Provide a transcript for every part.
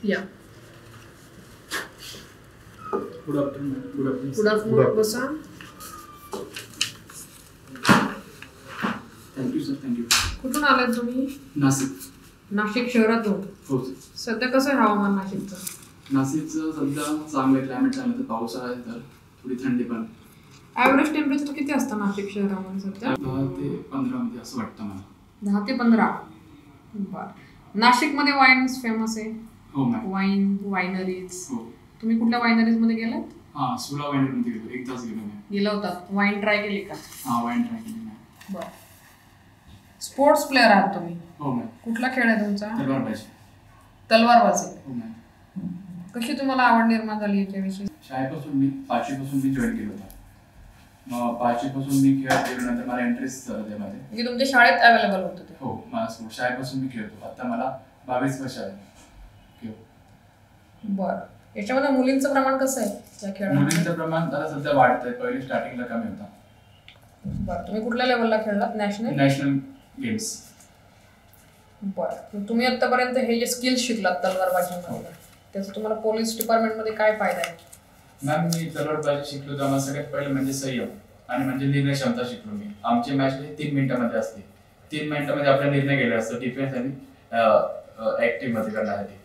या good afternoon. Good afternoon. बसा. Thank you sir. Thank you. कुठून आलात तुम्ही? नाशिक. नाशिक शहरातून? हो सर. सध्या कसं आहे हवामान नाशिकचं? नाशिकचं सध्या चांगलं क्लायमेट चाललं, तर पावसाळा आहे, तर थोडी थंडी पण. ॲव्हरेज टेम्परेचर किती असतं नाशिक शहरामध्ये सध्या? 10 ते 15 मध्ये असं वाटतं मला. 10 ते 15. बरं. नाशिकमध्ये वाईन्स फेमस आहे? हो मॅम. वायनरीज. हो. तुम्ही कुठल्या वायनरीज मध्ये गेलात? हां, सुला वाईनरीमध्ये गेलो, एकदाच गेलो मी. गेला होता. वाईन ट्राय केली का? हां, वाईन ट्राय केली मॅम. बरं. स्पोर्ट्स प्लेअर आहात तुम्ही? हो मॅम. कुठला खेळ आहे तुमचा? तलवारबाजी. तलवारबाजी. हो मॅम. कशी तुम्हाला आवड निर्माण झाली याच्याविषयी? शाळेपासून मी 5वी पासून मी जॉईन केलं होतं. मग 5वी पासून मी खेळत गेल्यानंतर मला इंटरेस्ट झाला त्यामध्ये. म्हणजे तुमच्या शाळेत अवेलेबल होतं ते? हो, मला शाळेपासून मी खेळतो. आता मला 22 वर्ष आहे. बरं. याच्यामध्ये मुलींचं प्रमाण कसं आहे या खेळात? मुलींचं प्रमाण आता सध्या वाढतंय, पहिले स्टार्टिंगला कमी होता. बरं. तुम्ही कुठल्या लेवलला खेळलात? National games. बरं. तुम्ही आतापर्यंत हे जे स्किल्स शिकलात तलवारबाजीमध्ये, त्याचा तुम्हाला पोलीस डिपार्टमेंटमध्ये काय फायदा आहे? मॅम, मी तलवारबाजी शिकलो तर मला सगळ्यात पहिलं म्हणजे संयम आणि म्हणजे निर्णय क्षमता शिकलो मी. आमची मॅच 3 मिनिटांमध्ये असते. 3 मिनिटांमध्ये आपला निर्णय गेला असतो डिफेन्स आणि ऍक्टिव्ह मध्ये करण्यासाठी.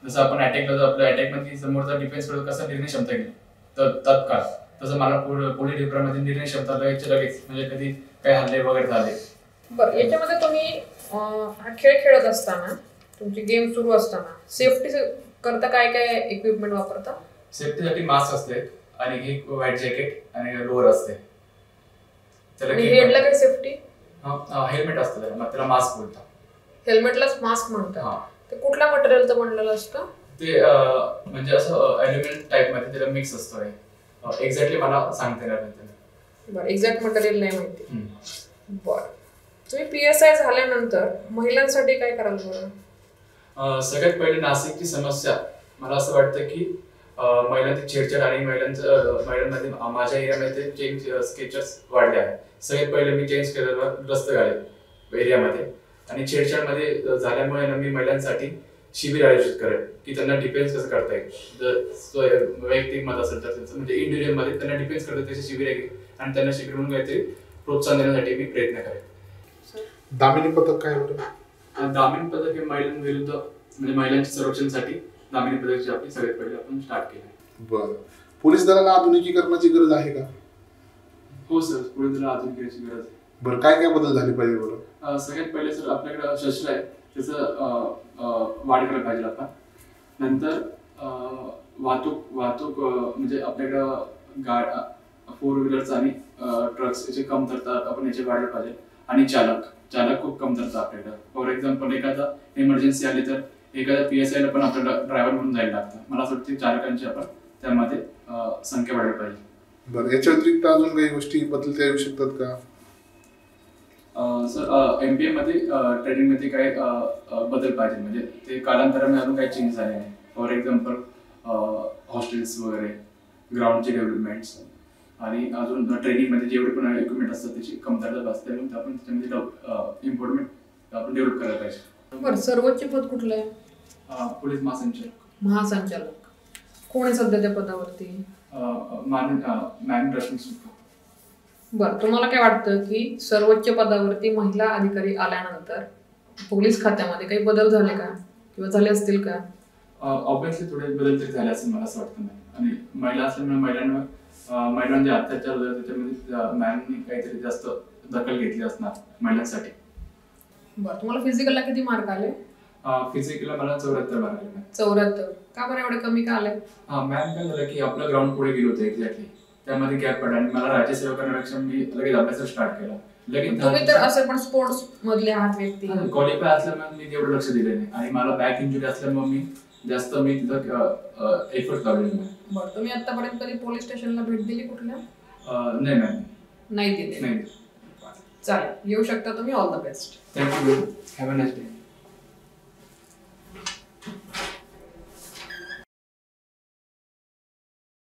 जसं आपण अटॅकला जर आपल्या अटॅकमध्ये समोरचा डिफेन्स करतो, कसा निर्णय क्षमता गेली तर तत्काळ, तसं मला पोलीस डिपार्टमेंटमध्ये निर्णय क्षमता लगेच म्हणजे कधी काही हल्ले वगैरे झाले. बरं. याच्यामध्ये तुम्ही हा खेळ खेळत असताना, तुमची गेम सुरू असताना सेफ्टी करता काय काय इक्विपमेंट वापरता? सेफ्टीसाठी मास्क असते आणि एक व्हाईट जॅकेट आणि लोअर असते. आणि हेडला काय सेफ्टी? हेल्मेट असतं, त्याला मास्क बोलतात. हेल्मेटलाच मास्क म्हणतात. ते कुठल्या मटेरियलचं बनलेलं असतं? ते म्हणजे असं ॲल्युमिनियम टाईप मध्ये त्याला मिक्स असतो. एक्झॅक्टली मला सांगता येणार नाही. बरं. एक्झॅक्ट मटेरियल नाही माहिती. बरं. तुम्ही PSI झाल्यानंतर महिलांसाठी काय कराल बरं? सगळ्यात पहिले नाशिकची समस्या मला असं वाटतं की महिलांची छेडछाड आणि महिलांमध्ये माझ्या एरियामध्ये चेंज स्केचर्स वाढले आहेत. सगळ्यात पहिले मी चेंज केलेलं रस्ते घाले एरियामध्ये, आणि छेडछाडमध्ये झाल्यामुळे मी महिलांसाठी शिबिर आयोजित करेल की त्यांना डिफेन्स कसं करता येईल. जर वैयक्तिक मत असेल तर त्यांचं म्हणजे इंडिव्हिज्युअल मध्ये त्यांना डिफेन्स करता त्याची शिबिर आहे आणि त्यांना शिबिर म्हणून काहीतरी प्रोत्साहन देण्यासाठी मी प्रयत्न करेल. दामिनी पदक काय होतं? दामिनी पदक हे महिलांविरुद्ध म्हणजे महिलांच्या संरक्षणासाठी दामिनी पदकची आपली सगळ्यात पहिले आपण स्टार्ट केली. बरं. पोलीस दलाला आधुनिकीकरणाची गरज आहे का? हो सर, पोलीस दलाला आधुनिकीकरणाची गरज आहे. बरं. काय काय बदल झाले पाहिजे बरं? सगळ्यात पहिले सर आपल्याकडे शस्त्र आहे त्याचं वाढ करायला पाहिजे आपण. नंतर वाहतूक म्हणजे आपल्याकडं 4 व्हीलर्स आणि ट्रक्स याची कमतरता आपण याची वाढलं पाहिजे. आणि चालक खूप कमतरता आपल्याकडं. फॉर एक्झाम्पल एखादा इमर्जन्सी आली तर एखाद्या PSI ला पण आपल्याला ड्रायव्हर म्हणून जायला लागतं. मला असं वाटतं चालकांची आपण त्यामध्ये संख्या वाढली पाहिजे. बरं. याच्या व्यतिरिक्त अजून काही गोष्टी बदलता येऊ शकतात का? सर MBA मध्ये ट्रेनिंगमध्ये काही बदल पाहिजे, म्हणजे ते कालांतराने अजून काही चेंज झाले नाही. फॉर एक्झाम्पल हॉस्टेल्स वगैरे, ग्राउंडचे डेव्हलपमेंट्स आणि अजून ट्रेनिंगमध्ये जेवढे पण इक्विपमेंट असतात त्याची कमतरता भासते, म्हणून आपण त्याच्यामध्ये इम्प्रुव्हमेंट आपण डेव्हलप करायला पाहिजे. बरं. सर्वोच्च पद कुठलं आहे? पोलीस महासंचालक. कोण आहे सध्या त्या पदावरती? मॅन रश्मी सुक्का. बरं. तुम्हाला काय वाटतं की सर्वोच्च पदावरती महिला अधिकारी आल्यानंतर पोलीस खात्यामध्ये काही बदल झाले का, किंवा झाले असतील का? ऑब्व्हियसली थोडे बदल तरी झाले असेल मला असं वाटतं. आणि महिला असल्यामुळे महिलांचे अत्याचार होतात त्याच्यामध्ये मॅमनी काहीतरी जास्त दखल घेतली असणार महिलांसाठी. बरं. तुम्हाला फिजिकलला किती मार्क आले? फिजिकलला मला 74 मार्क आले. 74. का बरं एवढे कमी का आले? मॅम काय झालं की आपलं ग्राउंड पुढे गेलो होतं एक्झॅक्टली, त्यामध्ये गॅप पडला आणि मला राज्यसेवा करण्यापेक्षा मी लगेच अभ्यास स्टार्ट केला. तुम्ही तर असे पण स्पोर्ट्स मधले आहात व्यक्ती. क्वालिफाय असल्यामुळे मी तेवढं लक्ष दिले नाही, आणि मला बॅक इंजुरी असल्यामुळे मी तिथं एफर्ट लावले नाही. बरं. तुम्ही आतापर्यंत कधी पोलीस स्टेशनला भेट दिली कुठल्या? नाही मॅम. नाही दिली. चालेल. येऊ शकता तुम्ही. All the best. Thank you. Have a nice day.